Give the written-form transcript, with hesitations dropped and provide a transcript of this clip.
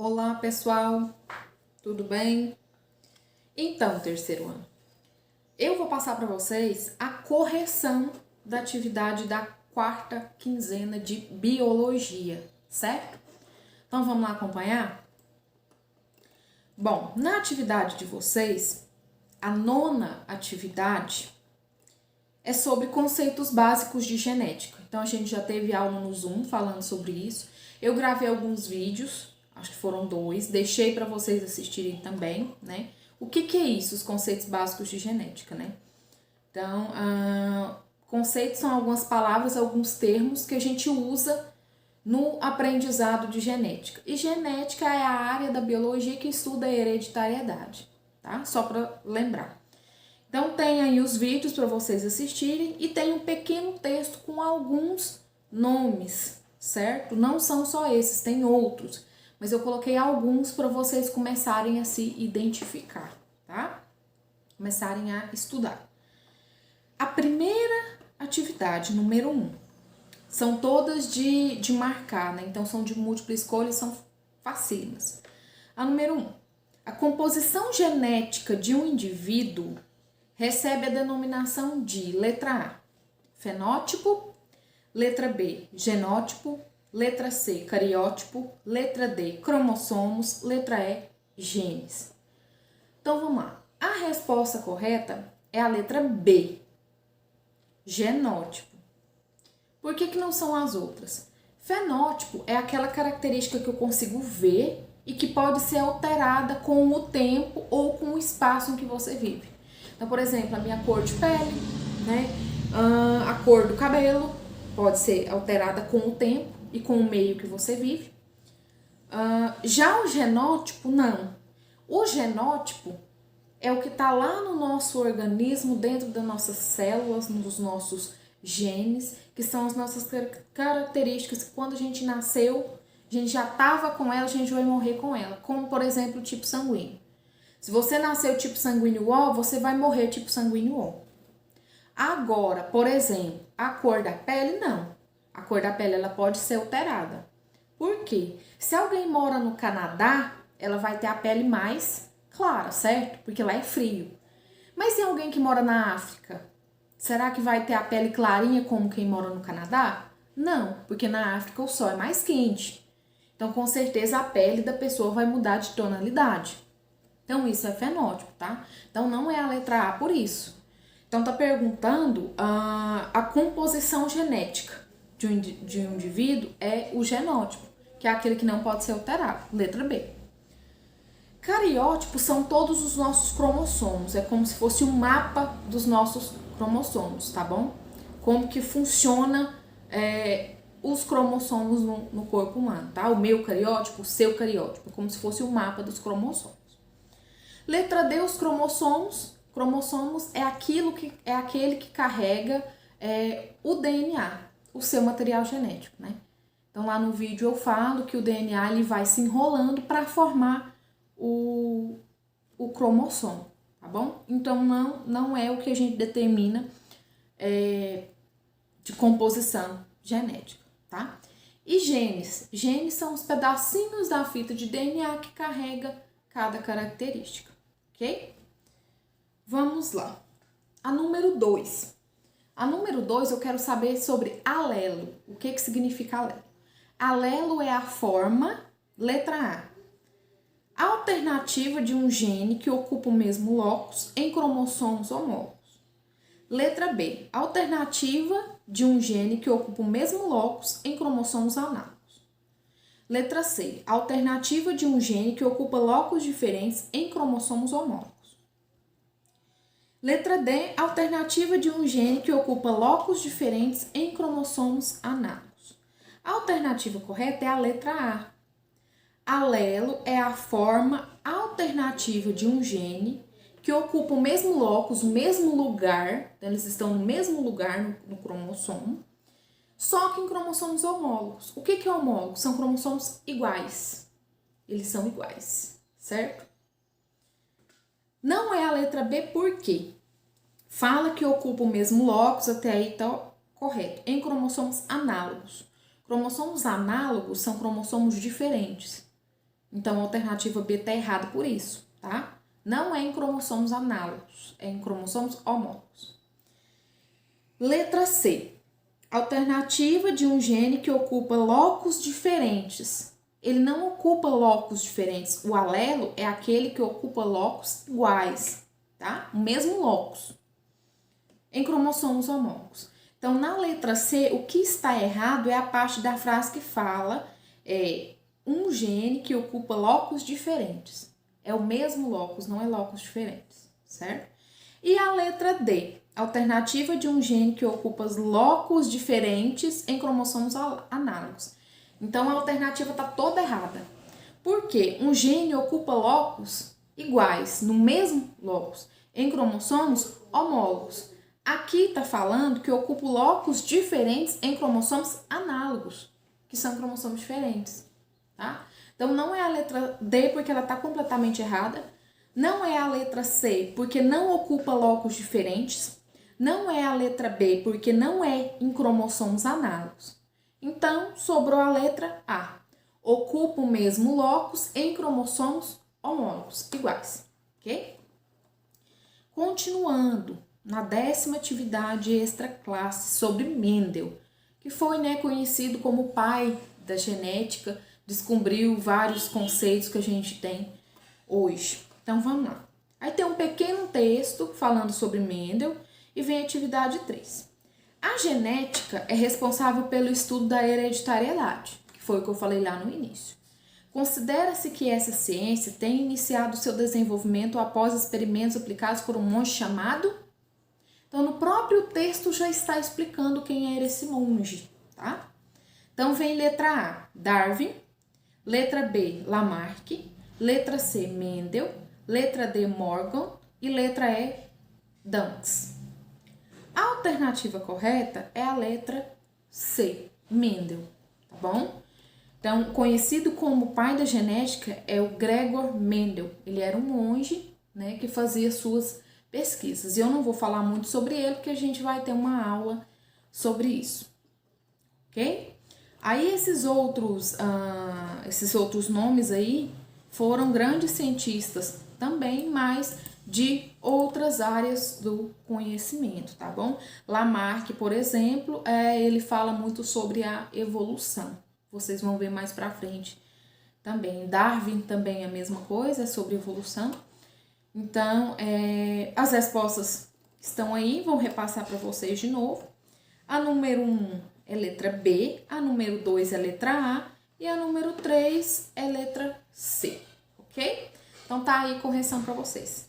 Olá, pessoal, tudo bem? Então, terceiro ano, eu vou passar para vocês a correção da atividade da quarta quinzena de biologia, certo? Então, vamos lá acompanhar? Bom, na atividade de vocês, a nona atividade é sobre conceitos básicos de genética. Então, a gente já teve aula no Zoom falando sobre isso. Eu gravei alguns vídeos, acho que foram 2, deixei para vocês assistirem também, né? O que é isso, os conceitos básicos de genética, né? Então, conceitos são algumas palavras, alguns termos que a gente usa no aprendizado de genética. E genética é a área da biologia que estuda a hereditariedade, tá? Só para lembrar. Então, tem aí os vídeos para vocês assistirem e tem um pequeno texto com alguns nomes, certo? Não são só esses, tem outros, mas eu coloquei alguns para vocês começarem a se identificar, tá? Começarem a estudar. A primeira atividade, número 1, são todas de marcar, né? Então, são de múltipla escolha e são facílimas. A número 1, a composição genética de um indivíduo recebe a denominação de letra A, fenótipo, letra B, genótipo, letra C, cariótipo, letra D, cromossomos, letra E, genes. Então, vamos lá. A resposta correta é a letra B, genótipo. Por que não são as outras? Fenótipo é aquela característica que eu consigo ver e que pode ser alterada com o tempo ou com o espaço em que você vive. Então, por exemplo, a minha cor de pele, né? A cor do cabelo pode ser alterada com o tempo e com o meio que você vive. Já o genótipo, não. O genótipo é o que está lá no nosso organismo, dentro das nossas células, nos nossos genes, que são as nossas características que quando a gente nasceu, a gente já estava com ela, a gente vai morrer com ela. Como, por exemplo, o tipo sanguíneo. Se você nasceu tipo sanguíneo O, você vai morrer tipo sanguíneo O. Agora, por exemplo, a cor da pele, não. A cor da pele ela pode ser alterada. Por quê? Se alguém mora no Canadá, ela vai ter a pele mais clara, certo? Porque lá é frio. Mas se alguém que mora na África, será que vai ter a pele clarinha como quem mora no Canadá? Não, porque na África o sol é mais quente. Então, com certeza, a pele da pessoa vai mudar de tonalidade. Então, isso é fenótipo, tá? Então, não é a letra A por isso. Então, tá perguntando a composição genética de um indivíduo é o genótipo, que é aquele que não pode ser alterado, letra B. Cariótipos são todos os nossos cromossomos, é como se fosse um mapa dos nossos cromossomos, tá bom? Como que funciona os cromossomos no corpo humano, tá? O meu cariótipo, o seu cariótipo, como se fosse um mapa dos cromossomos. Letra D, os cromossomos. Cromossomos é aquele que carrega o DNA, o seu material genético, né? Então, lá no vídeo eu falo que o DNA ele vai se enrolando para formar o cromossomo, tá bom? Então, não é o que a gente determina de composição genética, tá? E genes? Genes são os pedacinhos da fita de DNA que carrega cada característica, ok? Vamos lá. A número 2. A número 2 eu quero saber sobre alelo. O que significa alelo? Alelo é a forma, letra A, alternativa de um gene que ocupa o mesmo locus em cromossomos homólogos. Letra B, alternativa de um gene que ocupa o mesmo locus em cromossomos análogos. Letra C, alternativa de um gene que ocupa locus diferentes em cromossomos homólogos. Letra D, alternativa de um gene que ocupa locus diferentes em cromossomos análogos. A alternativa correta é a letra A. Alelo é a forma alternativa de um gene que ocupa o mesmo locus, o mesmo lugar, então eles estão no mesmo lugar no cromossomo, só que em cromossomos homólogos. O que é homólogo? São cromossomos iguais. Eles são iguais, certo? Não é a letra B por quê? Fala que ocupa o mesmo locus, até aí tá correto. Em cromossomos análogos. Cromossomos análogos são cromossomos diferentes. Então, a alternativa B tá errada por isso, tá? Não é em cromossomos análogos, é em cromossomos homólogos. Letra C. Alternativa de um gene que ocupa locos diferentes. Ele não ocupa locos diferentes. O alelo é aquele que ocupa locos iguais, tá? O mesmo locus. Em cromossomos homólogos. Então, na letra C, o que está errado é a parte da frase que fala um gene que ocupa locos diferentes. É o mesmo locus, não é locos diferentes, certo? E a letra D, alternativa de um gene que ocupa locos diferentes em cromossomos análogos. Então, a alternativa está toda errada. Por quê? Um gene ocupa locos iguais, no mesmo locus, em cromossomos homólogos. Aqui está falando que ocupa locos diferentes em cromossomos análogos, que são cromossomos diferentes, tá? Então, não é a letra D porque ela está completamente errada. Não é a letra C porque não ocupa locos diferentes. Não é a letra B porque não é em cromossomos análogos. Então, sobrou a letra A. Ocupa o mesmo locus em cromossomos homólogos, iguais, ok? Continuando, na 10ª atividade extra classe sobre Mendel, que foi conhecido como o pai da genética, descobriu vários conceitos que a gente tem hoje. Então, vamos lá. Aí tem um pequeno texto falando sobre Mendel e vem a atividade 3. A genética é responsável pelo estudo da hereditariedade, que foi o que eu falei lá no início. Considera-se que essa ciência tem iniciado seu desenvolvimento após experimentos aplicados por um monge chamado... Então, no próprio texto já está explicando quem era esse monge, tá? Então, vem letra A, Darwin, letra B, Lamarck, letra C, Mendel, letra D, Morgan e letra E, Dantes. A alternativa correta é a letra C, Mendel, tá bom? Então, conhecido como pai da genética é o Gregor Mendel. Ele era um monge, que fazia suas pesquisas. E eu não vou falar muito sobre ele, porque a gente vai ter uma aula sobre isso, ok? Aí esses outros nomes aí foram grandes cientistas também, mas de outras áreas do conhecimento, tá bom? Lamarck, por exemplo, ele fala muito sobre a evolução. Vocês vão ver mais pra frente também. Darwin também é a mesma coisa, é sobre evolução. Então, as respostas estão aí, vou repassar para vocês de novo. A número 1 é letra B, a número 2 é letra A e a número 3 é letra C, ok? Então, tá aí correção para vocês.